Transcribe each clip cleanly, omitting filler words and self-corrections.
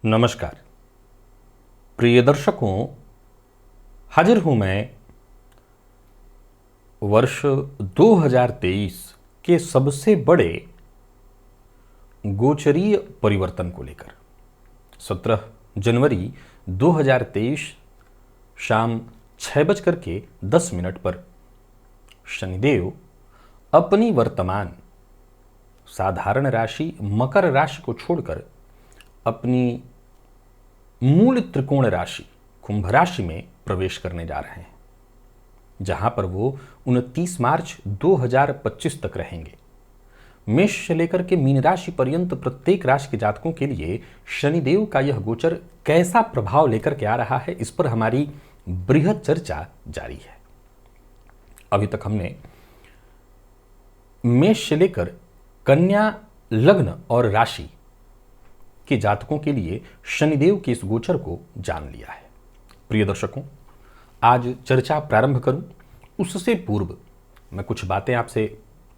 नमस्कार प्रिय दर्शकों, हाजिर हूं मैं वर्ष 2023 के सबसे बड़े गोचरीय परिवर्तन को लेकर। 17 जनवरी 2023 शाम 6:10 पर शनिदेव अपनी वर्तमान साधारण राशि मकर राशि को छोड़कर अपनी मूल त्रिकोण राशि कुंभ राशि में प्रवेश करने जा रहे हैं, जहां पर वो 29 मार्च 2025 तक रहेंगे। मेष से लेकर के मीन राशि पर्यंत प्रत्येक राशि के जातकों के लिए शनिदेव का यह गोचर कैसा प्रभाव लेकर के आ रहा है, इस पर हमारी बृहद चर्चा जारी है। अभी तक हमने मेष से लेकर कन्या लग्न और राशि के जातकों के लिए शनिदेव के इस गोचर को जान लिया है। प्रिय दर्शकों, आज चर्चा प्रारंभ करूं उससे पूर्व मैं कुछ बातें आपसे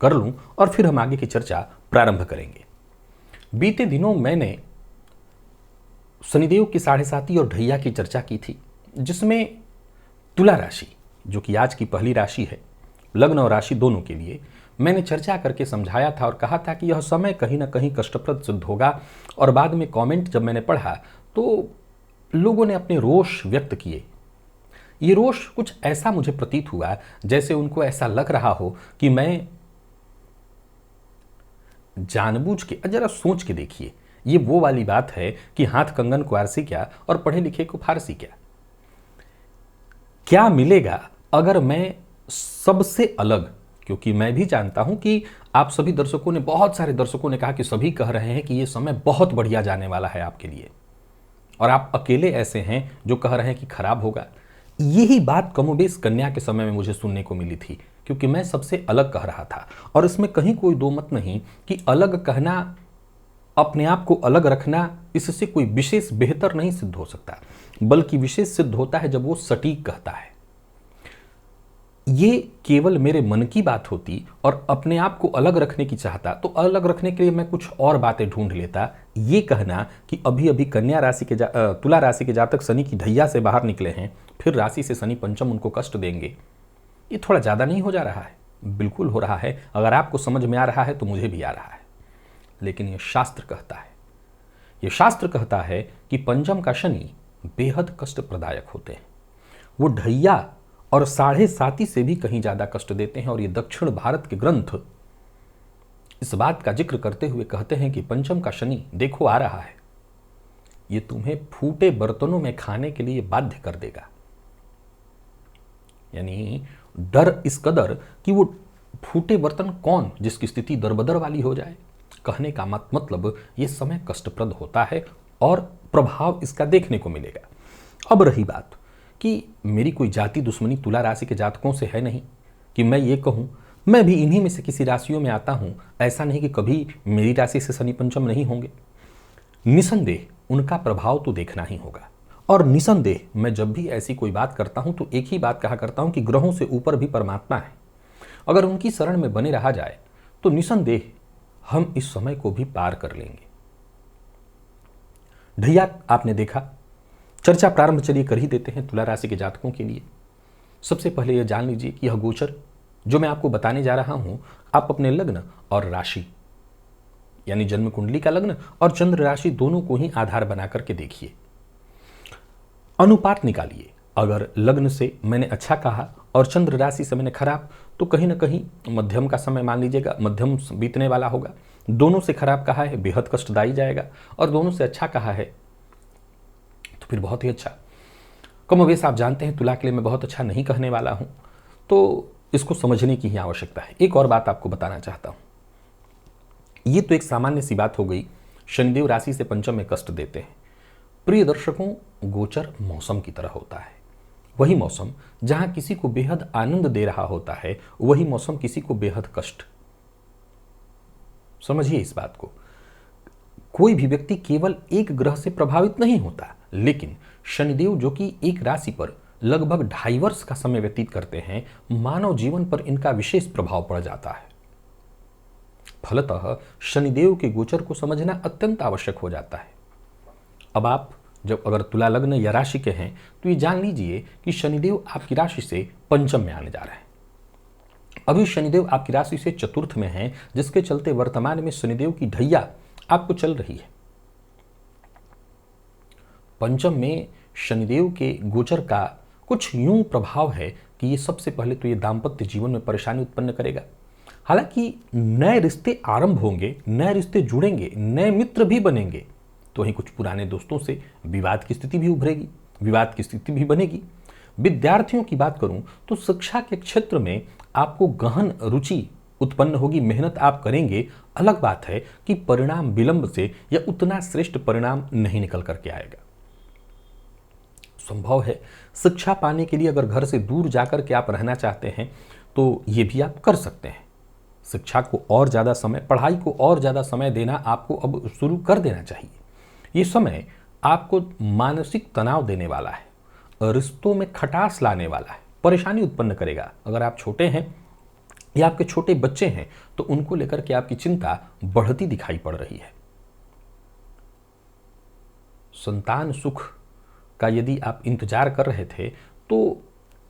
कर लूं और फिर हम आगे की चर्चा प्रारंभ करेंगे। बीते दिनों मैंने शनिदेव की 7.5 और ढैया की चर्चा की थी, जिसमें तुला राशि, जो कि आज की पहली राशि है, लग्न और राशि दोनों के लिए मैंने चर्चा करके समझाया था और कहा था कि यह समय कहीं ना कहीं कष्टप्रद सिद्ध होगा। और बाद में कमेंट जब मैंने पढ़ा तो लोगों ने अपने रोष व्यक्त किए। ये रोष कुछ ऐसा मुझे प्रतीत हुआ जैसे उनको ऐसा लग रहा हो कि मैं जानबूझ के, जरा सोच के देखिए, ये वो वाली बात है कि हाथ कंगन को आरसी क्या और पढ़े लिखे को फारसी क्या। क्या मिलेगा अगर मैं सबसे अलग, क्योंकि मैं भी जानता हूं कि आप सभी दर्शकों ने, बहुत सारे दर्शकों ने कहा कि सभी कह रहे हैं कि ये समय बहुत बढ़िया जाने वाला है आपके लिए, और आप अकेले ऐसे हैं जो कह रहे हैं कि खराब होगा। यही बात कमोबेश कन्या के समय में मुझे सुनने को मिली थी, क्योंकि मैं सबसे अलग कह रहा था। और इसमें कहीं कोई दो मत नहीं कि अलग कहना, अपने आप को अलग रखना, इससे कोई विशेष बेहतर नहीं सिद्ध हो सकता, बल्कि विशेष सिद्ध होता है जब वो सटीक कहता है। ये केवल मेरे मन की बात होती और अपने आप को अलग रखने की चाहता तो अलग रखने के लिए मैं कुछ और बातें ढूंढ लेता। ये कहना कि अभी अभी कन्या राशि के तुला राशि के जातक शनि की ढैया से बाहर निकले हैं, फिर राशि से शनि पंचम उनको कष्ट देंगे, ये थोड़ा ज़्यादा नहीं हो जा रहा है? बिल्कुल हो रहा है। अगर आपको समझ में आ रहा है तो मुझे भी आ रहा है। लेकिन ये शास्त्र कहता है, ये शास्त्र कहता है कि पंचम का शनि बेहद कष्ट प्रदायक होते हैं। वो ढैया और 7.5 से भी कहीं ज्यादा कष्ट देते हैं। और ये दक्षिण भारत के ग्रंथ इस बात का जिक्र करते हुए कहते हैं कि पंचम का शनि देखो आ रहा है, ये तुम्हें फूटे बर्तनों में खाने के लिए बाध्य कर देगा। यानी डर इस कदर कि वो फूटे बर्तन कौन, जिसकी स्थिति दरबदर वाली हो जाए। कहने का मतलब ये समय कष्टप्रद होता है और प्रभाव इसका देखने को मिलेगा। अब रही बात कि मेरी कोई जाति दुश्मनी तुला राशि के जातकों से है नहीं कि मैं ये कहूं मैं भी इन्हीं में से किसी राशियों में आता हूं। ऐसा नहीं कि कभी मेरी राशि से शनि पंचम नहीं होंगे। निसंदेह उनका प्रभाव तो देखना ही होगा। और निसंदेह मैं जब भी ऐसी कोई बात करता हूं तो एक ही बात कहा करता हूं कि ग्रहों से ऊपर भी परमात्मा है। अगर उनकी शरण में बने रहा जाए तो निसंदेह हम इस समय को भी पार कर लेंगे। ढैया आपने देखा, चर्चा प्रारंभ चलिए कर ही देते हैं तुला राशि के जातकों के लिए। सबसे पहले यह जान लीजिए कि यह गोचर जो मैं आपको बताने जा रहा हूं, आप अपने लग्न और राशि यानी जन्म कुंडली का लग्न और चंद्र राशि दोनों को ही आधार बना करके देखिए, अनुपात निकालिए। अगर लग्न से मैंने अच्छा कहा और चंद्र राशि से मैंने खराब, तो कहीं ना कहीं मध्यम का समय मान लीजिएगा, मध्यम बीतने वाला होगा। दोनों से खराब कहा है बेहद कष्टदायी जाएगा, और दोनों से अच्छा कहा है फिर बहुत ही अच्छा। कमोबेश आप जानते हैं तुला के लिए मैं बहुत अच्छा नहीं कहने वाला हूं, तो इसको समझने की ही आवश्यकता है। एक और बात आपको बताना चाहता हूं। ये तो एक सामान्य सी बात हो गई, शनिदेव राशि से पंचम में कष्ट देते हैं। प्रिय दर्शकों, गोचर मौसम की तरह होता है। वही मौसम जहां किसी को बेहद आनंद दे रहा होता है, वही मौसम किसी को बेहद कष्ट। समझिए इस बात को। कोई भी व्यक्ति केवल एक ग्रह से प्रभावित नहीं होता, लेकिन शनिदेव जो कि एक राशि पर लगभग 2.5 वर्ष का समय व्यतीत करते हैं, मानव जीवन पर इनका विशेष प्रभाव पड़ जाता है। फलतः शनिदेव के गोचर को समझना अत्यंत आवश्यक हो जाता है। अब आप जब अगर तुला लग्न या राशि के हैं तो ये जान लीजिए कि शनिदेव आपकी राशि से पंचम में आने जा रहे हैं। अभी शनिदेव आपकी राशि से चतुर्थ में हैं, जिसके चलते वर्तमान में शनिदेव की ढैया आपको चल रही है। पंचम में शनिदेव के गोचर का कुछ यूं प्रभाव है कि ये सबसे पहले तो ये दाम्पत्य जीवन में परेशानी उत्पन्न करेगा। हालांकि नए रिश्ते आरंभ होंगे, नए रिश्ते जुड़ेंगे, नए मित्र भी बनेंगे, तो वहीं कुछ पुराने दोस्तों से विवाद की स्थिति भी उभरेगी, विवाद की स्थिति भी बनेगी। विद्यार्थियों की बात करूं तो शिक्षा के क्षेत्र में आपको गहन रुचि उत्पन्न होगी, मेहनत आप करेंगे। अलग बात है कि परिणाम विलंब से या उतना श्रेष्ठ परिणाम नहीं निकल करके आएगा। संभव है शिक्षा पाने के लिए अगर घर से दूर जाकर के आप रहना चाहते हैं तो ये भी आप कर सकते हैं। शिक्षा को और ज़्यादा समय, पढ़ाई को और ज़्यादा समय देना आपको अब शुरू कर देना चाहिए। ये समय आपको मानसिक तनाव देने वाला है, रिश्तों में खटास लाने वाला है, परेशानी उत्पन्न करेगा। अगर आप छोटे हैं या आपके छोटे बच्चे हैं तो उनको लेकर के आपकी चिंता बढ़ती दिखाई पड़ रही है। संतान सुख का यदि आप इंतजार कर रहे थे तो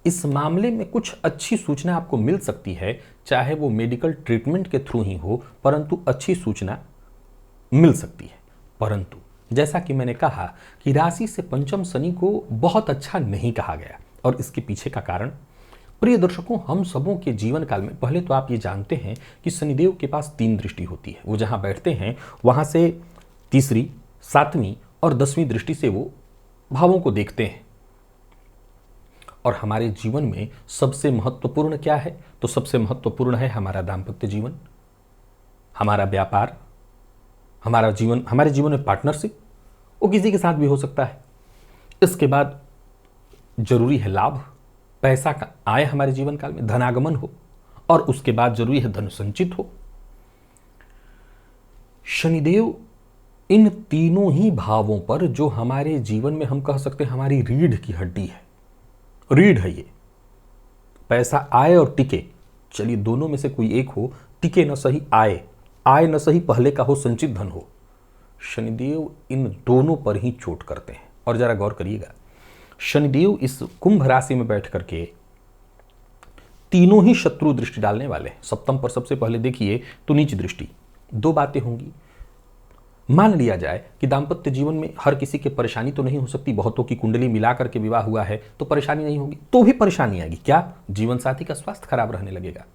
इस मामले में कुछ अच्छी सूचना आपको मिल सकती है, चाहे वो मेडिकल ट्रीटमेंट के थ्रू ही हो, परंतु अच्छी सूचना मिल सकती है। परंतु जैसा कि मैंने कहा कि राशि से पंचम शनि को बहुत अच्छा नहीं कहा गया, और इसके पीछे का कारण, प्रिय दर्शकों, हम सबों के जीवन काल में पहले तो आप ये जानते हैं कि शनिदेव के पास 3 दृष्टि होती है। वो जहां बैठते हैं वहां से तीसरी, 7वीं और 10वीं दृष्टि से वो भावों को देखते हैं। और हमारे जीवन में सबसे महत्वपूर्ण क्या है? तो सबसे महत्वपूर्ण है हमारा दाम्पत्य जीवन, हमारा व्यापार, हमारे जीवन में पार्टनरशिप। वो किसी के साथ भी हो सकता है। इसके बाद जरूरी है लाभ, पैसा का आय हमारे जीवन काल में, धनागमन हो, और उसके बाद जरूरी है धन संचित हो। शनिदेव इन तीनों ही भावों पर, जो हमारे जीवन में हम कह सकते हैं हमारी रीढ़ की हड्डी है, रीढ़ है ये, पैसा आए और टिके, चलिए दोनों में से कोई एक हो, टिके न सही आए न सही पहले का हो, संचित धन हो। शनिदेव इन दोनों पर ही चोट करते हैं। और जरा गौर करिएगा, शनिदेव इस कुंभ राशि में बैठ करके तीनों ही शत्रु दृष्टि डालने वाले हैं। सप्तम पर सबसे पहले देखिए तो नीच दृष्टि। 2 बातें होंगी। मान लिया जाए कि दाम्पत्य जीवन में हर किसी के परेशानी तो नहीं हो सकती, बहुतों की कुंडली मिलाकर के विवाह हुआ है तो परेशानी नहीं होगी, तो भी परेशानी आएगी। क्या? जीवन साथी का स्वास्थ्य खराब रहने लगेगा।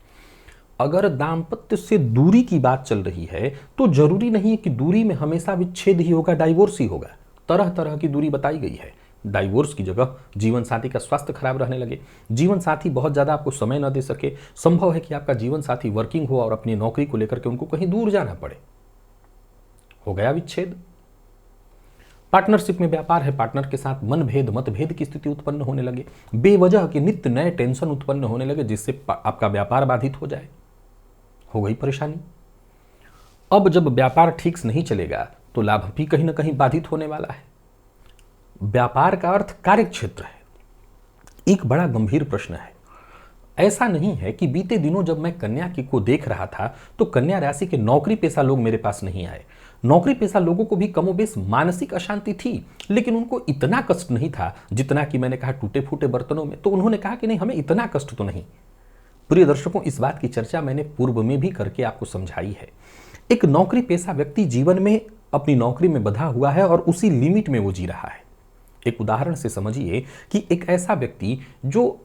अगर दाम्पत्य से दूरी की बात चल रही है तो जरूरी नहीं है कि दूरी में हमेशा विच्छेद ही होगा, डाइवोर्स ही होगा। तरह तरह की दूरी बताई गई है। डाइवोर्स की जगह जीवन साथी का स्वास्थ्य खराब रहने लगे, जीवन साथी बहुत ज़्यादा आपको समय न दे सके, संभव है कि आपका जीवन साथी वर्किंग हो और अपनी नौकरी को लेकर के उनको कहीं दूर जाना पड़े, हो गया विच्छेद। पार्टनरशिप में व्यापार है, पार्टनर के साथ मनभेद मतभेद की स्थिति उत्पन्न होने लगे, बेवजह के नित्य नए टेंशन उत्पन्न होने लगे, जिससे आपका व्यापार बाधित हो जाए, हो गई परेशानी। अब जब व्यापार ठीक से नहीं चलेगा तो लाभ भी कहीं ना कहीं बाधित होने वाला है। व्यापार का अर्थ कार्य क्षेत्र है। एक बड़ा गंभीर प्रश्न है। ऐसा नहीं है कि बीते दिनों जब मैं कन्या को देख रहा था तो कन्या राशि के नौकरी पेशा लोग मेरे पास नहीं आए। नौकरी पेशा लोगों को भी कमोबेश मानसिक अशांति थी, लेकिन उनको इतना कष्ट नहीं था जितना कि मैंने कहा टूटे फूटे बर्तनों में। तो उन्होंने कहा कि नहीं, हमें इतना कष्ट तो नहीं। प्रिय दर्शकों, इस बात की चर्चा मैंने पूर्व में भी करके आपको समझाई है। एक नौकरी पेशा व्यक्ति जीवन में अपनी नौकरी में बंधा हुआ है और उसी लिमिट में वो जी रहा है। एक उदाहरण से समझिए कि एक ऐसा व्यक्ति जो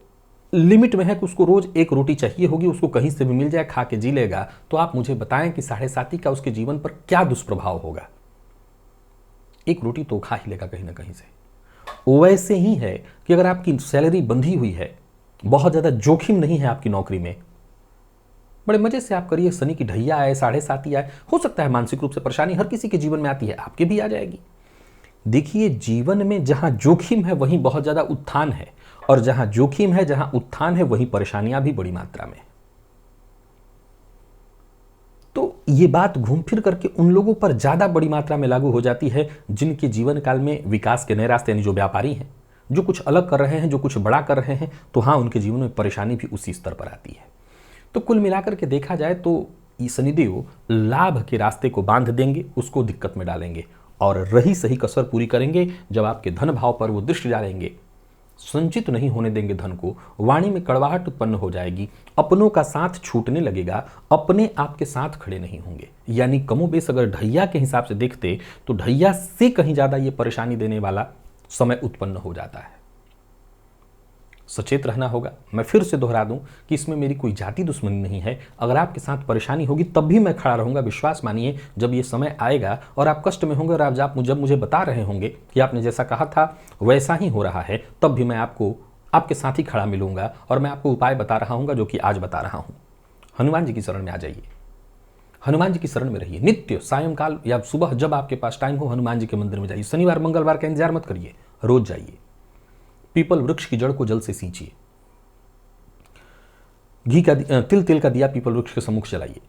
लिमिट में है कि उसको रोज 1 रोटी चाहिए होगी, उसको कहीं से भी मिल जाए, खा के जी लेगा, तो आप मुझे बताएं कि 7.5 का उसके जीवन पर क्या दुष्प्रभाव होगा। 1 रोटी तो खा ही लेगा कहीं ना कहीं से। वैसे ही है कि अगर आपकी सैलरी बंधी हुई है, बहुत ज्यादा जोखिम नहीं है आपकी नौकरी में, बड़े मजे से आप करिए, शनि की ढैया आए, 7.5 आए, हो सकता है मानसिक रूप से परेशानी हर किसी के जीवन में आती है, आपके भी आ जाएगी। देखिए, जीवन में जहां जोखिम है वहीं बहुत ज्यादा उत्थान है, और जहां जोखिम है, जहां उत्थान है, वहीं परेशानियां भी बड़ी मात्रा में। तो ये बात घूम फिर करके उन लोगों पर ज्यादा बड़ी मात्रा में लागू हो जाती है जिनके जीवन काल में विकास के नए रास्ते, यानी जो व्यापारी हैं, जो कुछ अलग कर रहे हैं, जो कुछ बड़ा कर रहे हैं, तो हाँ, उनके जीवन में परेशानी भी उसी स्तर पर आती है। तो कुल मिलाकर के देखा जाए तो ये शनिदेव लाभ के रास्ते को बांध देंगे, उसको दिक्कत में डालेंगे, और रही सही कसर पूरी करेंगे जब आपके धन भाव पर वो दृष्टि डालेंगे, संचित नहीं होने देंगे धन को, वाणी में कड़वाहट उत्पन्न हो जाएगी, अपनों का साथ छूटने लगेगा, अपने आपके साथ खड़े नहीं होंगे। यानी कमोबेश अगर ढैया के हिसाब से देखते तो ढैया से कहीं ज्यादा ये परेशानी देने वाला समय उत्पन्न हो जाता है। सचेत रहना होगा। मैं फिर से दोहरा दूं कि इसमें मेरी कोई जाति दुश्मनी नहीं है। अगर आपके साथ परेशानी होगी तब भी मैं खड़ा रहूंगा। विश्वास मानिए, जब ये समय आएगा और आप कष्ट में होंगे और आप जब मुझे बता रहे होंगे कि आपने जैसा कहा था वैसा ही हो रहा है, तब भी मैं आपको आपके साथ ही खड़ा मिलूंगा और मैं आपको उपाय बता रहा हूँ जो कि आज बता रहा हूँ। हनुमान जी की शरण में आ जाइए, हनुमान जी की शरण में रहिए। नित्य सायंकाल या सुबह जब आपके पास टाइम हो हनुमान जी के मंदिर में जाइए। शनिवार मंगलवार का इंतजार मत करिए, रोज जाइए। पीपल वृक्ष की जड़ को जल से सींचिए, घी का तिल का दिया पीपल वृक्ष के सम्मुख जलाइए।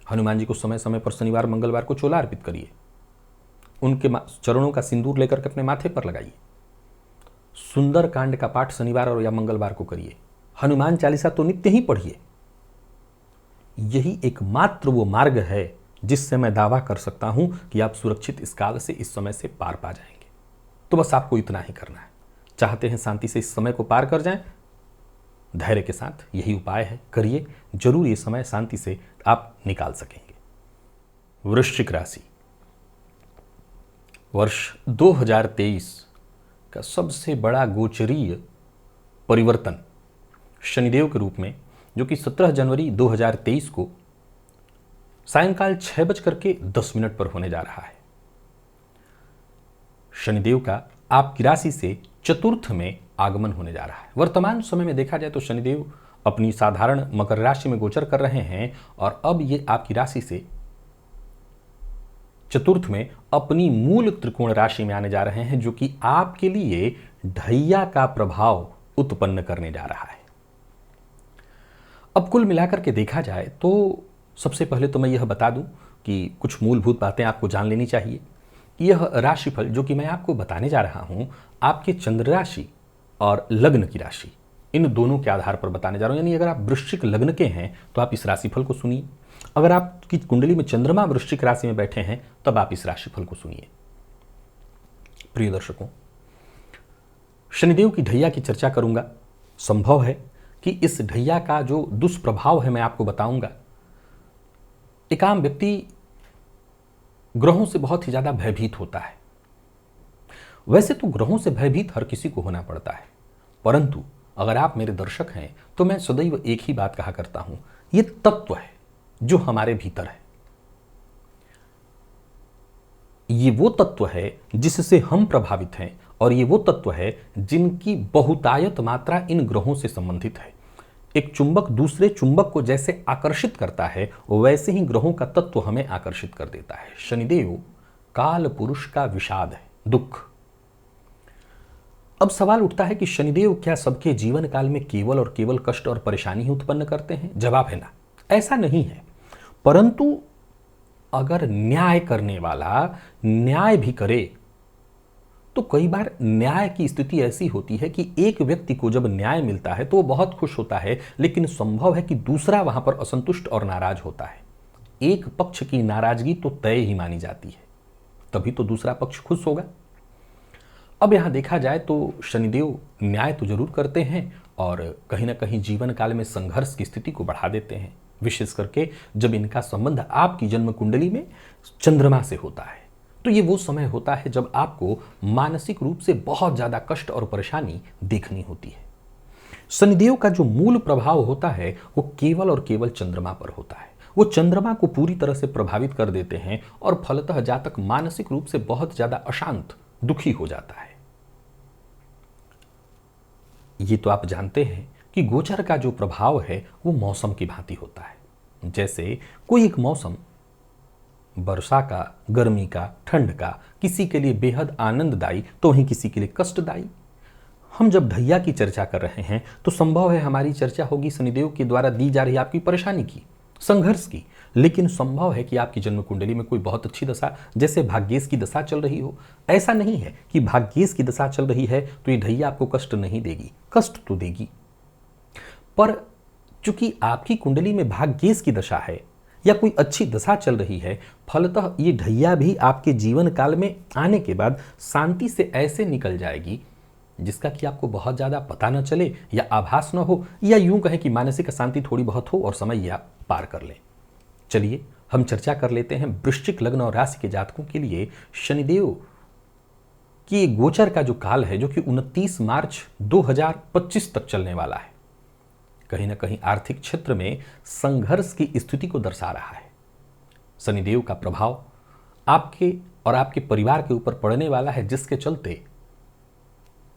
हनुमान जी को समय समय पर शनिवार मंगलवार को चोला अर्पित करिए। उनके चरणों का सिंदूर लेकर के अपने माथे पर लगाइए। सुंदर कांड का पाठ शनिवार और या मंगलवार को करिए। हनुमान चालीसा तो नित्य ही पढ़िए। यही एकमात्र वो मार्ग है जिससे मैं दावा कर सकता हूं कि आप सुरक्षित इस काल से, इस समय से पार पा जाएंगे। तो बस आपको इतना ही करना है। चाहते हैं शांति से इस समय को पार कर जाएं, धैर्य के साथ यही उपाय है, करिए। जरूर ये समय शांति से आप निकाल सकेंगे। वृश्चिक राशि, वर्ष 2023 का सबसे बड़ा गोचरीय परिवर्तन शनिदेव के रूप में, जो कि 17 जनवरी 2023 को सायंकाल 6:10 पर होने जा रहा है। शनिदेव का आपकी राशि से चतुर्थ में आगमन होने जा रहा है। वर्तमान समय में देखा जाए तो शनिदेव अपनी साधारण मकर राशि में गोचर कर रहे हैं और अब ये आपकी राशि से चतुर्थ में अपनी मूल त्रिकोण राशि में आने जा रहे हैं, जो कि आपके लिए ढैया का प्रभाव उत्पन्न करने जा रहा है। अब कुल मिलाकर के देखा जाए तो सबसे पहले तो मैं यह बता दूं कि कुछ मूलभूत बातें आपको जान लेनी चाहिए। यह राशिफल जो कि मैं आपको बताने जा रहा हूं, आपके चंद्र राशि और लग्न की राशि, इन दोनों के आधार पर बताने जा रहा हूं। यानी अगर आप वृश्चिक लग्न के हैं तो आप इस राशिफल को सुनिए। अगर आपकी कुंडली में चंद्रमा वृश्चिक राशि में बैठे हैं तब आप इस राशिफल को सुनिए। प्रिय दर्शकों, शनिदेव की ढैया की चर्चा करूंगा। संभव है कि इस ढैया का जो दुष्प्रभाव है मैं आपको बताऊंगा। एक आम व्यक्ति ग्रहों से बहुत ही ज्यादा भयभीत होता है। वैसे तो ग्रहों से भयभीत हर किसी को होना पड़ता है, परंतु अगर आप मेरे दर्शक हैं तो मैं सदैव एक ही बात कहा करता हूं, ये तत्व है जो हमारे भीतर है। ये वो तत्व है जिससे हम प्रभावित हैं और ये वो तत्व है जिनकी बहुतायत मात्रा इन ग्रहों से संबंधित है। एक चुंबक दूसरे चुंबक को जैसे आकर्षित करता है, वैसे ही ग्रहों का तत्व हमें आकर्षित कर देता है। शनिदेव काल पुरुष का विषाद है, दुख। अब सवाल उठता है कि शनिदेव क्या सबके जीवन काल में केवल और केवल कष्ट और परेशानी ही उत्पन्न करते हैं? जवाब है ना, ऐसा नहीं है। परंतु अगर न्याय करने वाला न्याय भी करे तो कई बार न्याय की स्थिति ऐसी होती है कि एक व्यक्ति को जब न्याय मिलता है तो वो बहुत खुश होता है, लेकिन संभव है कि दूसरा वहां पर असंतुष्ट और नाराज होता है। एक पक्ष की नाराजगी तो तय ही मानी जाती है, तभी तो दूसरा पक्ष खुश होगा। अब यहां देखा जाए तो शनिदेव न्याय तो जरूर करते हैं और कहीं ना कहीं जीवन काल में संघर्ष की स्थिति को बढ़ा देते हैं, विशेष करके जब इनका संबंध आपकी जन्म कुंडली में चंद्रमा से होता है। तो ये वो समय होता है जब आपको मानसिक रूप से बहुत ज्यादा कष्ट और परेशानी देखनी होती है। शनिदेव का जो मूल प्रभाव होता है वो केवल और केवल चंद्रमा पर होता है। वो चंद्रमा को पूरी तरह से प्रभावित कर देते हैं और फलतः जातक मानसिक रूप से बहुत ज्यादा अशांत, दुखी हो जाता है। ये तो आप जानते हैं कि गोचर का जो प्रभाव है वो मौसम की भांति होता है। जैसे कोई एक मौसम वर्षा का, गर्मी का, ठंड का किसी के लिए बेहद आनंददायी तो वहीं किसी के लिए कष्टदायी। हम जब ढैया की चर्चा कर रहे हैं तो संभव है हमारी चर्चा होगी शनिदेव के द्वारा दी जा रही आपकी परेशानी की, संघर्ष की, लेकिन संभव है कि आपकी जन्म कुंडली में कोई बहुत अच्छी दशा, जैसे भाग्येश की दशा चल रही हो। ऐसा नहीं है कि भाग्येश की दशा चल रही है तो ये ढैया आपको कष्ट नहीं देगी, कष्ट तो देगी, पर चूंकि आपकी कुंडली में भाग्येश की दशा है, या कोई अच्छी दशा चल रही है, फलतः ये ढैया भी आपके जीवन काल में आने के बाद शांति से ऐसे निकल जाएगी जिसका कि आपको बहुत ज़्यादा पता न चले या आभास न हो, या यूं कहें कि मानसिक अशांति थोड़ी बहुत हो और समय या पार कर ले। चलिए हम चर्चा कर लेते हैं वृश्चिक लग्न और राशि के जातकों के लिए शनिदेव की गोचर का जो काल है, जो कि 29 मार्च 2025 तक चलने वाला है। कहीं ना कहीं आर्थिक क्षेत्र में संघर्ष की स्थिति को दर्शा रहा है। शनिदेव का प्रभाव आपके और आपके परिवार के ऊपर पड़ने वाला है, जिसके चलते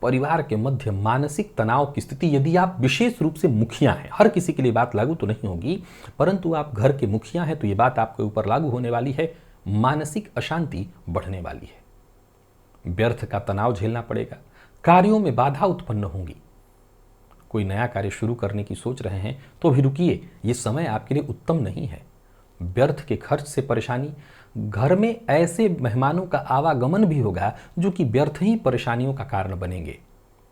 परिवार के मध्य मानसिक तनाव की स्थिति, यदि आप विशेष रूप से मुखिया हैं, हर किसी के लिए बात लागू तो नहीं होगी, परंतु आप घर के मुखिया हैं तो ये बात आपके ऊपर लागू होने वाली है। मानसिक अशांति बढ़ने वाली है, व्यर्थ का तनाव झेलना पड़ेगा, कार्यों में बाधा उत्पन्न होंगी। कोई नया कार्य शुरू करने की सोच रहे हैं तो भी रुकिए, ये समय आपके लिए उत्तम नहीं है। व्यर्थ के खर्च से परेशानी, घर में ऐसे मेहमानों का आवागमन भी होगा जो कि व्यर्थ ही परेशानियों का कारण बनेंगे।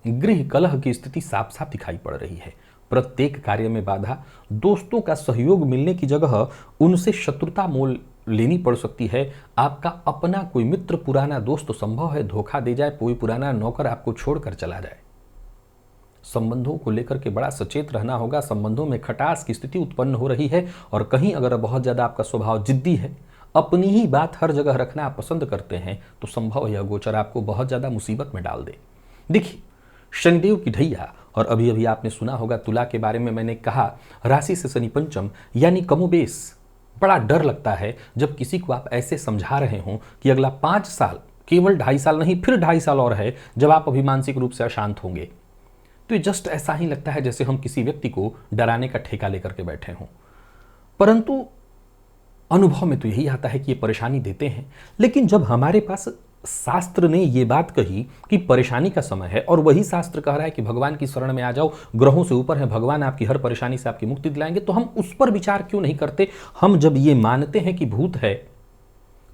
गृह कलह की स्थिति साफ साफ दिखाई पड़ रही है। प्रत्येक कार्य में बाधा, दोस्तों का सहयोग मिलने की जगह उनसे शत्रुता मोल लेनी पड़ सकती है। आपका अपना कोई मित्र, पुराना दोस्त तो संभव है धोखा दे जाए, कोई पुराना नौकर आपको छोड़कर चला जाए। संबंधों को लेकर के बड़ा सचेत रहना होगा। संबंधों में खटास की स्थिति उत्पन्न हो रही है, और कहीं अगर बहुत ज़्यादा आपका स्वभाव जिद्दी है, अपनी ही बात हर जगह रखना आप पसंद करते हैं, तो संभव यह गोचर आपको बहुत ज़्यादा मुसीबत में डाल दे। देखिए, शनिदेव की ढैया, और अभी अभी आपने सुना होगा तुला के बारे में मैंने कहा, राशि से शनि पंचम, यानी कमोबेश बड़ा डर लगता है जब किसी को आप ऐसे समझा रहे हों कि अगला 5 साल, केवल 2.5 साल नहीं, फिर 2.5 साल और है जब आप अभी मानसिक रूप से अशांत होंगे। तो ये जस्ट ऐसा ही लगता है जैसे हम किसी व्यक्ति को डराने का ठेका लेकर के बैठे हों। परंतु अनुभव में तो यही आता है कि ये परेशानी देते हैं। लेकिन जब हमारे पास शास्त्र ने ये बात कही कि परेशानी का समय है, और वही शास्त्र कह रहा है कि भगवान की शरण में आ जाओ, ग्रहों से ऊपर है भगवान, आपकी हर परेशानी से आपकी मुक्ति दिलाएंगे, तो हम उस पर विचार क्यों नहीं करते? हम जब ये मानते हैं कि भूत है,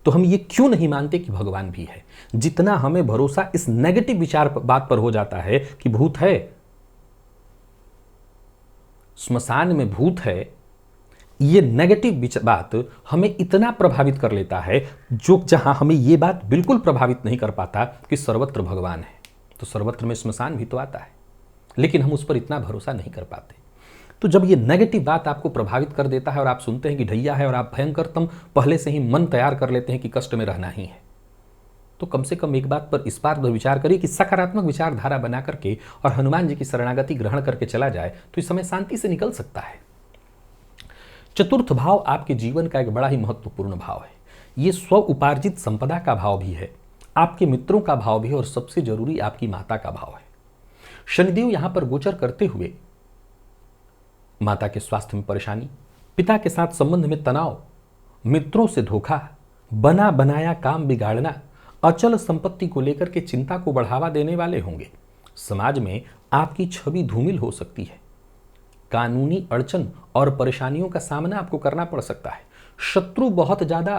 तो हम ये क्यों नहीं मानते कि भगवान भी है? जितना हमें भरोसा इस नेगेटिव विचार बात पर हो जाता है कि भूत है, स्मशान में भूत है, ये नेगेटिव बात हमें इतना प्रभावित कर लेता है, जो जहां हमें ये बात बिल्कुल प्रभावित नहीं कर पाता कि सर्वत्र भगवान है। तो सर्वत्र में स्मशान भी तो आता है, लेकिन हम उस पर इतना भरोसा नहीं कर पाते। तो जब ये नेगेटिव बात आपको प्रभावित कर देता है और आप सुनते हैं कि ढैया है और आप भयंकरतम पहले से ही मन तैयार कर लेते हैं कि कष्ट में रहना ही है, तो कम से कम एक बात पर इस बार विचार करिए कि सकारात्मक विचारधारा बना करके और हनुमान जी की शरणागति ग्रहण करके चला जाए तो इस समय शांति से निकल सकता है। चतुर्थ भाव आपके जीवन का एक बड़ा ही महत्वपूर्ण भाव है। ये स्व उपार्जित संपदा का भाव भी है, आपके मित्रों का भाव भी है, और सबसे जरूरी आपकी माता का भाव है। शनिदेव यहां पर गोचर करते हुए माता के स्वास्थ्य में परेशानी, पिता के साथ संबंध में तनाव, मित्रों से धोखा, बना बनाया काम बिगाड़ना, अचल संपत्ति को लेकर के चिंता को बढ़ावा देने वाले होंगे। समाज में आपकी छवि धूमिल हो सकती है। कानूनी अड़चन और परेशानियों का सामना आपको करना पड़ सकता है। शत्रु बहुत ज्यादा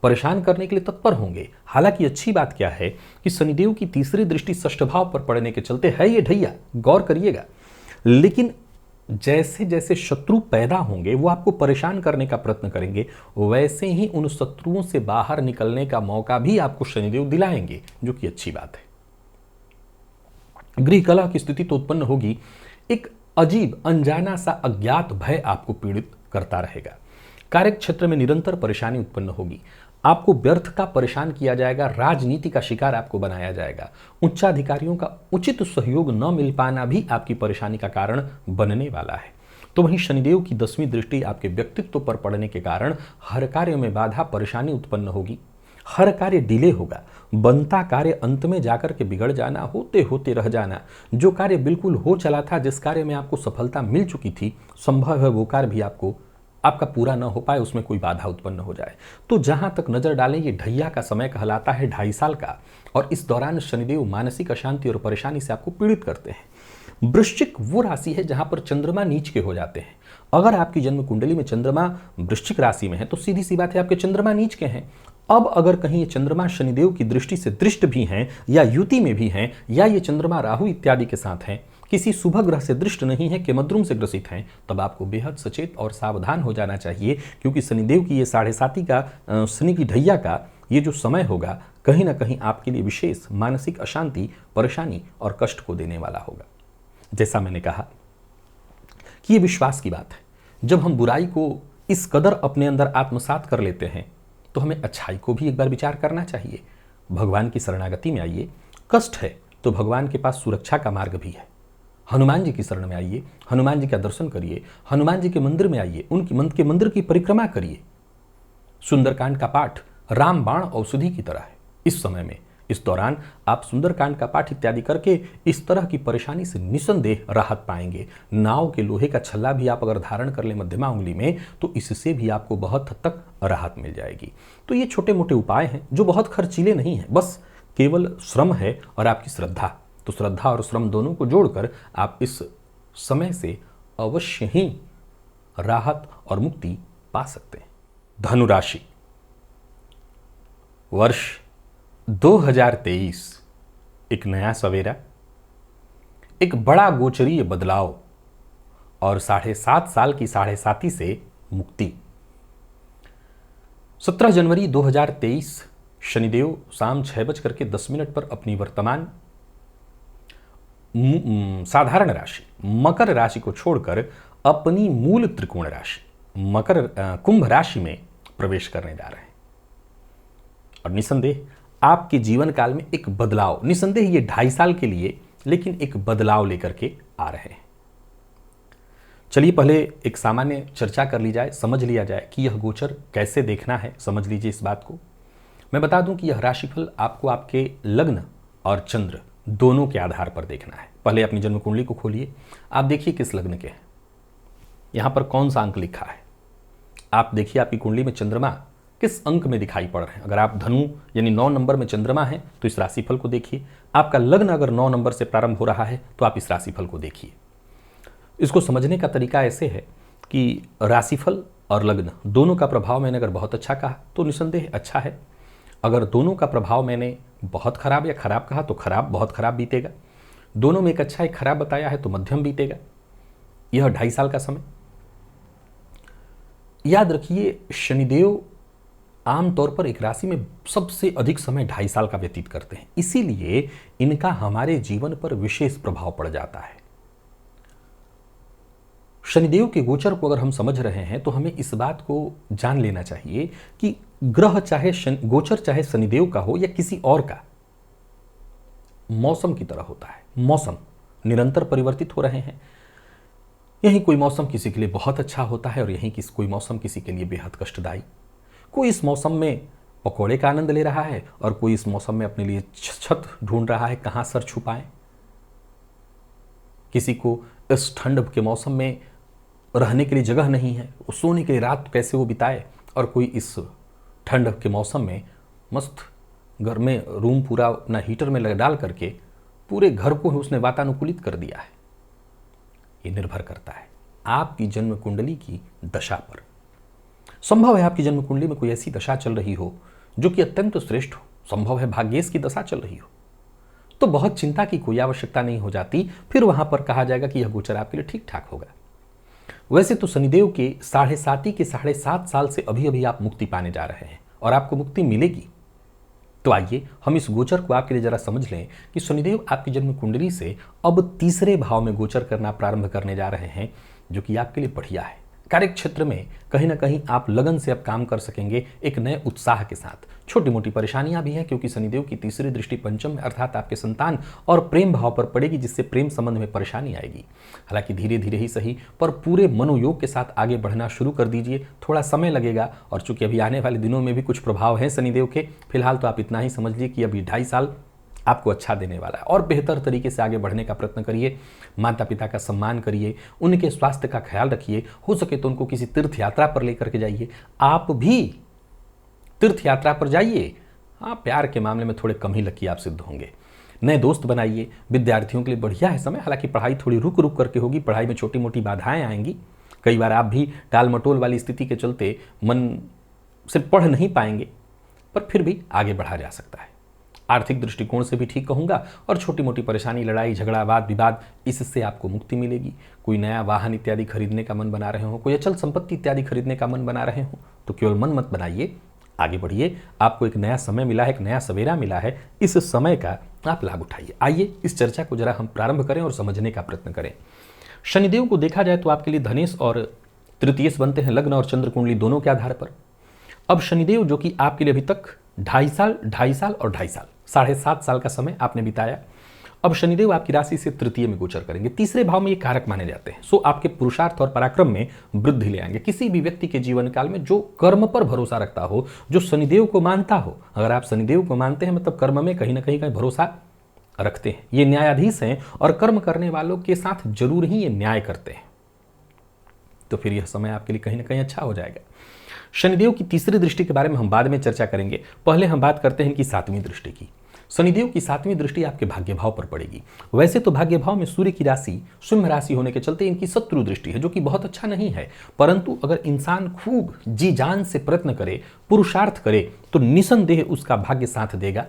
परेशान करने के लिए तत्पर होंगे। हालांकि अच्छी बात क्या है कि शनिदेव की तीसरी दृष्टि षष्ठ भाव पर पड़ने के चलते है ये ढैया, गौर करिएगा। लेकिन जैसे जैसे शत्रु पैदा होंगे वो आपको परेशान करने का प्रयत्न करेंगे, वैसे ही उन शत्रुओं से बाहर निकलने का मौका भी आपको शनिदेव दिलाएंगे, जो कि अच्छी बात है। गृह कलह की स्थिति तो उत्पन्न होगी, एक अजीब अनजाना सा अज्ञात भय आपको पीड़ित करता रहेगा। कार्य क्षेत्र में निरंतर परेशानी उत्पन्न होगी, आपको व्यर्थ का परेशान किया जाएगा, राजनीति का शिकार आपको बनाया जाएगा। उच्चाधिकारियों का उचित सहयोग न मिल पाना भी आपकी परेशानी का कारण बनने वाला है। तो वहीं शनिदेव की 10वीं दृष्टि आपके व्यक्तित्व पर पड़ने के कारण हर कार्य में बाधा, परेशानी उत्पन्न होगी, हर कार्य डिले होगा, बनता कार्य अंत में जाकर के बिगड़ जाना, होते होते रह जाना। जो कार्य बिल्कुल हो चला था, जिस कार्य में आपको सफलता मिल चुकी थी, संभव है वो कार्य भी आपका पूरा न हो पाए, उसमें कोई बाधा उत्पन्न हो जाए। तो जहां तक नजर डालें, ये ढैया का समय कहलाता है 2.5 साल का, और इस दौरान शनिदेव मानसिक अशांति और परेशानी से आपको पीड़ित करते हैं। वृश्चिक वो राशि है जहां पर चंद्रमा नीच के हो जाते हैं। अगर आपकी जन्म कुंडली में चंद्रमा वृश्चिक राशि में है तो सीधी सी बात है आपके चंद्रमा नीच के हैं। अब अगर कहीं ये चंद्रमा शनिदेव की दृष्टि से दृष्ट भी हैं, या युति में भी हैं, या ये चंद्रमा राहु इत्यादि के साथ हैं, किसी शुभ ग्रह से दृष्ट नहीं है, केमद्रुम से ग्रसित हैं, तब आपको बेहद सचेत और सावधान हो जाना चाहिए, क्योंकि शनिदेव की ये 7.5 का शनि की ढैया का ये जो समय होगा कहीं ना कहीं आपके लिए विशेष मानसिक अशांति, परेशानी और कष्ट को देने वाला होगा। जैसा मैंने कहा कि ये विश्वास की बात है। जब हम बुराई को इस कदर अपने अंदर आत्मसात कर लेते हैं तो हमें अच्छाई को भी एक बार विचार करना चाहिए। भगवान की शरणागति में आइए। कष्ट है तो भगवान के पास सुरक्षा का मार्ग भी है। हनुमान जी की शरण में आइए, हनुमान जी का दर्शन करिए, हनुमान जी के मंदिर में आइए, उनके मंदिर की परिक्रमा करिए। सुंदरकांड का पाठ राम बाण औषधि की तरह है। इस समय में, इस दौरान आप सुंदरकांड का पाठ इत्यादि करके इस तरह की परेशानी से निसंदेह राहत पाएंगे। नाव के लोहे का छल्ला भी आप अगर धारण कर ले मध्यमा उंगली में तो इससे भी आपको बहुत हद तक राहत मिल जाएगी। तो ये छोटे मोटे उपाय हैं जो बहुत खर्चीले नहीं हैं, बस केवल श्रम है और आपकी श्रद्धा। तो श्रद्धा और श्रम दोनों को जोड़कर आप इस समय से अवश्य ही राहत और मुक्ति पा सकते हैं। धनु राशि, वर्ष 2023 एक नया सवेरा, एक बड़ा गोचरीय बदलाव और 7.5 साल की 7.5 से मुक्ति। 17 जनवरी 2023 शनिदेव शाम 6:10 पर अपनी वर्तमान साधारण राशि मकर राशि को छोड़कर अपनी मूल त्रिकोण राशि कुंभ राशि में प्रवेश करने जा रहे हैं। और निसंदेह आपके जीवन काल में एक बदलाव, निसंदेह ये 2.5 साल के लिए, लेकिन एक बदलाव लेकर के आ रहे हैं। चलिए पहले एक सामान्य चर्चा कर ली जाए, समझ लिया जाए कि यह गोचर कैसे देखना है। समझ लीजिए इस बात को। मैं बता दूं कि यह राशिफल आपको आपके लग्न और चंद्र दोनों के आधार पर देखना है। पहले अपनी जन्म कुंडली को खोलिए, आप देखिए किस लग्न के हैं, यहां पर कौन सा अंक लिखा है। आप देखिए आपकी कुंडली में चंद्रमा किस अंक में दिखाई पड़ रहे हैं। अगर आप धनु यानी 9 नंबर में चंद्रमा है तो इस राशिफल को देखिए। आपका लग्न अगर 9 नंबर से प्रारंभ हो रहा है तो आप इस राशिफल को देखिए। इसको समझने का तरीका ऐसे है कि राशिफल और लग्न दोनों का प्रभाव मैंने अगर बहुत अच्छा कहा तो निसंदेह अच्छा है। अगर दोनों का प्रभाव मैंने बहुत खराब या खराब कहा तो खराब, बहुत खराब बीतेगा। दोनों में एक अच्छा एक खराब बताया है तो मध्यम बीतेगा। यह 2.5 साल का समय। याद रखिए शनिदेव आमतौर पर एक राशि में सबसे अधिक समय 2.5 साल का व्यतीत करते हैं, इसीलिए इनका हमारे जीवन पर विशेष प्रभाव पड़ जाता है। शनिदेव के गोचर को अगर हम समझ रहे हैं तो हमें इस बात को जान लेना चाहिए कि ग्रह चाहे गोचर चाहे शनिदेव का हो या किसी और का, मौसम की तरह होता है। मौसम निरंतर परिवर्तित हो रहे हैं। यहीं कोई मौसम किसी के लिए बहुत अच्छा होता है और यहीं कोई मौसम किसी के लिए बेहद कष्टदायी। कोई इस मौसम में पकौड़े का आनंद ले रहा है और कोई इस मौसम में अपने लिए छत ढूंढ रहा है कहां सर छुपाएं। किसी को इस ठंड के मौसम में रहने के लिए जगह नहीं है, वो सोने के लिए रात कैसे वो बिताए, और कोई इस ठंड के मौसम में मस्त घर में रूम पूरा अपना हीटर में डाल करके पूरे घर को उसने वातानुकूलित कर दिया है। ये निर्भर करता है आपकी जन्म कुंडली की दशा पर। संभव है आपकी जन्म कुंडली में कोई ऐसी दशा चल रही हो जो कि अत्यंत श्रेष्ठ हो, संभव है भाग्येश की दशा चल रही हो, तो बहुत चिंता की कोई आवश्यकता नहीं हो जाती। फिर वहां पर कहा जाएगा कि यह गोचर आपके लिए ठीक ठाक होगा। वैसे तो शनिदेव के 7.5 के 7.5 साल से अभी अभी आप मुक्ति पाने जा रहे हैं और आपको मुक्ति मिलेगी। तो आइए हम इस गोचर को आपके लिए जरा समझ लें कि शनिदेव आपकी जन्म कुंडली से अब 3रे भाव में गोचर करना प्रारंभ करने जा रहे हैं, जो कि आपके लिए बढ़िया है। कार्य क्षेत्र में कहीं ना कहीं आप लगन से अब काम कर सकेंगे एक नए उत्साह के साथ। छोटी मोटी परेशानियां भी हैं क्योंकि शनिदेव की 3री दृष्टि पंचम में अर्थात आपके संतान और प्रेम भाव पर पड़ेगी, जिससे प्रेम संबंध में परेशानी आएगी। हालांकि धीरे धीरे ही सही पर पूरे मनोयोग के साथ आगे बढ़ना शुरू कर दीजिए। थोड़ा समय लगेगा और चूंकि अभी आने वाले दिनों में भी कुछ प्रभाव हैं शनिदेव के, फिलहाल तो आप इतना ही समझ लीजिए कि अभी 2.5 साल आपको अच्छा देने वाला है और बेहतर तरीके से आगे बढ़ने का प्रयत्न करिए। माता पिता का सम्मान करिए, उनके स्वास्थ्य का ख्याल रखिए। हो सके तो उनको किसी तीर्थ यात्रा पर लेकर के जाइए। आप भी तीर्थ यात्रा पर जाइए। हाँ, प्यार के मामले में थोड़े कम ही लकी आप सिद्ध होंगे। नए दोस्त बनाइए। विद्यार्थियों के लिए बढ़िया है समय। हालांकि पढ़ाई थोड़ी रुक रुक करके होगी, पढ़ाई में छोटी मोटी बाधाएं आएंगी। कई बार आप भी टाल मटोल वाली स्थिति के चलते मन से पढ़ नहीं पाएंगे, पर फिर भी आगे बढ़ा जा सकता है। आर्थिक दृष्टिकोण से भी ठीक कहूँगा, और छोटी मोटी परेशानी, लड़ाई झगड़ा, वाद विवाद, इससे आपको मुक्ति मिलेगी। कोई नया वाहन इत्यादि खरीदने का मन बना रहे हो, कोई अचल संपत्ति इत्यादि खरीदने का मन बना रहे हो, तो केवल मन मत बनाइए, आगे बढ़िए। आपको एक नया समय मिला है, एक नया सवेरा मिला है, इस समय का आप लाभ उठाइए। आइए इस चर्चा को जरा हम प्रारंभ करें और समझने का प्रयत्न करें। शनिदेव को देखा जाए तो आपके लिए धनेश और तृतीयेश बनते हैं, लग्न और चंद्र कुंडली दोनों के आधार पर। अब शनिदेव जो कि आपके लिए अभी तक 2.5 साल और 2.5 साल, 7.5 साल का समय आपने बिताया, अब शनिदेव आपकी राशि से तृतीय में गोचर करेंगे। तीसरे भाव में ये कारक माने जाते हैं, सो आपके पुरुषार्थ और पराक्रम में वृद्धि ले आएंगे। किसी भी व्यक्ति के जीवन काल में जो कर्म पर भरोसा रखता हो, जो शनिदेव को मानता हो, अगर आप शनिदेव को मानते हैं मतलब कर्म में कहीं ना कहीं भरोसा रखते हैं। ये न्यायाधीश हैं और कर्म करने वालों के साथ जरूर ही ये न्याय करते हैं, तो फिर यह समय आपके लिए कहीं ना कहीं अच्छा हो जाएगा। शनिदेव की तीसरी दृष्टि के बारे में हम बाद में चर्चा करेंगे, पहले हम बात करते हैं कि 7वीं दृष्टि की। शनिदेव की 7वीं दृष्टि आपके भाग्य भाव पर पड़ेगी। वैसे तो भाग्य भाव में सूर्य की राशि सिंह राशि होने के चलते इनकी शत्रु दृष्टि है, जो कि बहुत अच्छा नहीं है, परंतु अगर इंसान खूब जी जान से प्रयत्न करे, पुरुषार्थ करे, तो निसंदेह उसका भाग्य साथ देगा।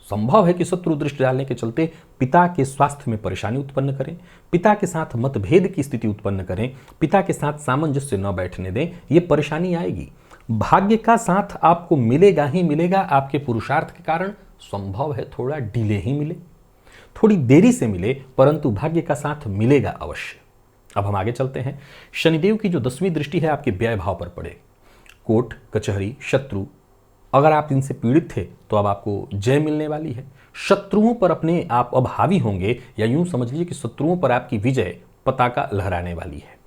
संभव है कि शत्रु दृष्टि डालने के चलते पिता के स्वास्थ्य में परेशानी उत्पन्न करें, पिता के साथ मतभेद की स्थिति उत्पन्न करें, पिता के साथ सामंजस्य न बैठने दें, ये परेशानी आएगी। भाग्य का साथ आपको मिलेगा ही मिलेगा, आपके पुरुषार्थ के कारण संभव है थोड़ा डिले ही मिले, थोड़ी देरी से मिले, परंतु भाग्य का साथ मिलेगा अवश्य। अब हम आगे चलते हैं। शनिदेव की जो 10वीं दृष्टि है आपके व्यय भाव पर पड़े। कोर्ट कचहरी शत्रु, अगर आप इनसे पीड़ित थे तो अब आपको जय मिलने वाली है। शत्रुओं पर अपने आप अब हावी होंगे, या यूं समझ लीजिए कि शत्रुओं पर आपकी विजय पताका लहराने वाली है।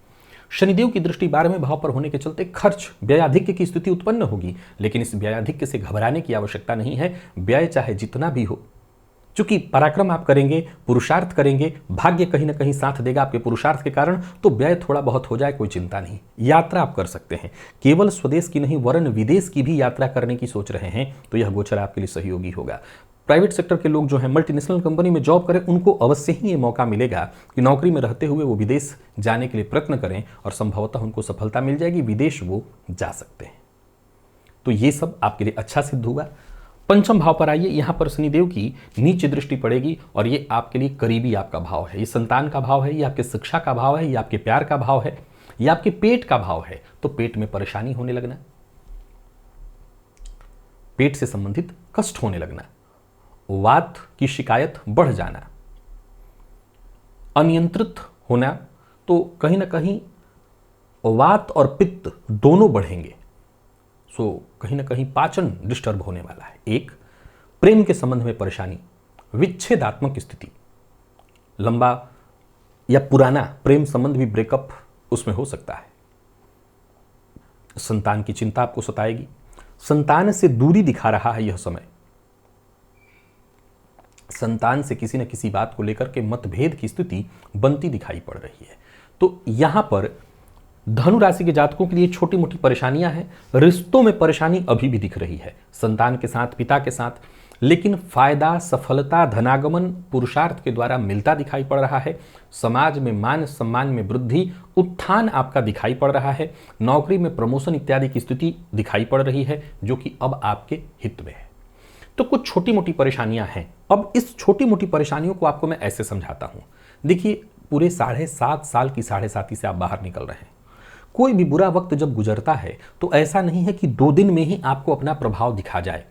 शनिदेव की दृष्टि 12वें भाव पर होने के चलते खर्च व्ययाधिक्य की स्थिति उत्पन्न होगी, लेकिन इस व्ययाधिक्य से घबराने की आवश्यकता नहीं है। व्यय चाहे जितना भी हो, चूंकि पराक्रम आप करेंगे, पुरुषार्थ करेंगे, भाग्य कहीं ना कहीं साथ देगा आपके पुरुषार्थ के कारण, तो व्यय थोड़ा बहुत हो जाए कोई चिंता नहीं। यात्रा आप कर सकते हैं, केवल स्वदेश की नहीं वरन विदेश की भी यात्रा करने की सोच रहे हैं तो यह गोचर आपके लिए सहयोगी होगा। प्राइवेट सेक्टर के लोग जो हैं, मल्टीनेशनल कंपनी में जॉब करें, उनको अवश्य ही ये मौका मिलेगा कि नौकरी में रहते हुए वो विदेश जाने के लिए प्रयत्न करें और संभवतः उनको सफलता मिल जाएगी, विदेश वो जा सकते हैं। तो ये सब आपके लिए अच्छा सिद्ध होगा। 5वें भाव पर आइए, यहां पर शनिदेव की नीच दृष्टि पड़ेगी और ये आपके लिए करीबी आपका भाव है। ये संतान का भाव है, ये आपके शिक्षा का भाव है, ये आपके प्यार का भाव है, ये आपके पेट का भाव है। तो पेट में परेशानी होने लगना, पेट से संबंधित कष्ट होने लगना, वात की शिकायत बढ़ जाना, अनियंत्रित होना, तो कहीं ना कहीं वात और पित्त दोनों बढ़ेंगे। सो कहीं ना कहीं पाचन डिस्टर्ब होने वाला है। एक, प्रेम के संबंध में परेशानी, विच्छेदात्मक स्थिति, लंबा या पुराना प्रेम संबंध भी ब्रेकअप उसमें हो सकता है। संतान की चिंता आपको सताएगी, संतान से दूरी दिखा रहा है यह समय। संतान से किसी न किसी बात को लेकर के मतभेद की स्थिति बनती दिखाई पड़ रही है। तो यहां पर धनु राशि के जातकों के लिए छोटी मोटी परेशानियां हैं, रिश्तों में परेशानी अभी भी दिख रही है, संतान के साथ, पिता के साथ, लेकिन फायदा, सफलता, धनागमन पुरुषार्थ के द्वारा मिलता दिखाई पड़ रहा है। समाज में मान सम्मान में वृद्धि, उत्थान आपका दिखाई पड़ रहा है। नौकरी में प्रमोशन इत्यादि की स्थिति दिखाई पड़ रही है, जो कि अब आपके हित में है। तो कुछ छोटी मोटी परेशानियां हैं। अब इस छोटी मोटी परेशानियों को आपको मैं ऐसे समझाता हूं। देखिए, पूरे 7.5 साल की 7.5 से आप बाहर निकल रहे हैं। कोई भी बुरा वक्त जब गुजरता है तो ऐसा नहीं है कि 2 दिन में ही आपको अपना प्रभाव दिखा जाए।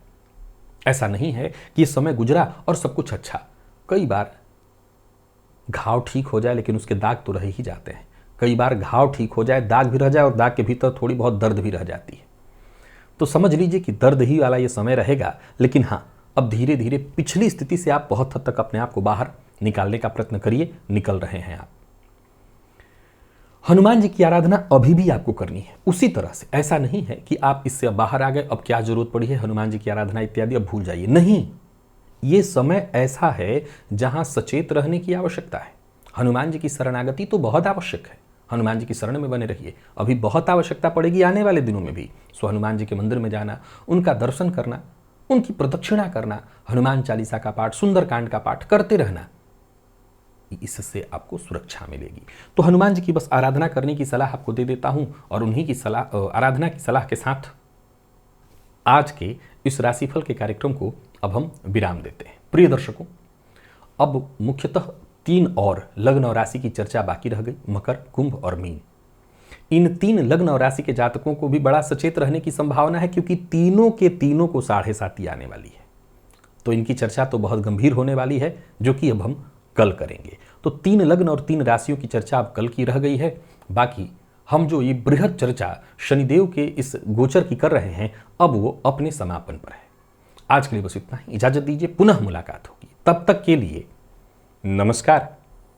ऐसा नहीं है कि समय गुजरा और सब कुछ अच्छा। कई बार घाव ठीक हो जाए लेकिन उसके दाग तो रह ही जाते हैं। कई बार घाव ठीक हो जाए, दाग भी रह जाए और दाग के भीतर थोड़ी बहुत दर्द भी रह जाती है। तो समझ लीजिए कि दर्द ही वाला ये समय रहेगा, लेकिन हाँ, अब धीरे धीरे पिछली स्थिति से आप बहुत हद तक अपने आप को बाहर निकालने का प्रयत्न करिए, निकल रहे हैं आप। हनुमान जी की आराधना अभी भी आपको करनी है उसी तरह से। ऐसा नहीं है कि आप इससे अब बाहर आ गए, अब क्या जरूरत पड़ी है हनुमान जी की आराधना इत्यादि, अब भूल जाइए। नहीं, ये समय ऐसा है जहां सचेत रहने की आवश्यकता है। हनुमान जी की शरणागति तो बहुत आवश्यक है, हनुमान जी की शरण में बने रहिए। अभी बहुत आवश्यकता पड़ेगी आने वाले दिनों में भी। सो हनुमान जी के मंदिर में जाना, उनका दर्शन करना, उनकी प्रदक्षिणा करना, हनुमान चालीसा का पाठ, सुंदरकांड का पाठ करते रहना, इससे आपको सुरक्षा मिलेगी। तो हनुमान जी की बस आराधना करने की सलाह आपको दे देता हूं, और उन्हीं की आराधना की सलाह के साथ आज के इस राशिफल के कार्यक्रम को अब हम विराम देते हैं। प्रिय दर्शकों, अब मुख्यतः 3 और लग्न और राशि की चर्चा बाकी रह गई, मकर, कुंभ और मीन। इन 3 लग्न और राशि के जातकों को भी बड़ा सचेत रहने की संभावना है, क्योंकि तीनों के तीनों को 7.5 आने वाली है। तो इनकी चर्चा तो बहुत गंभीर होने वाली है, जो कि अब हम कल करेंगे। तो 3 लग्न और 3 राशियों की चर्चा अब कल की रह गई है। बाकी हम जो ये बृहद चर्चा शनिदेव के इस गोचर की कर रहे हैं, अब वो अपने समापन पर है। आज के लिए बस इतना ही, इजाजत दीजिए, पुनः मुलाकात होगी। तब तक के लिए नमस्कार।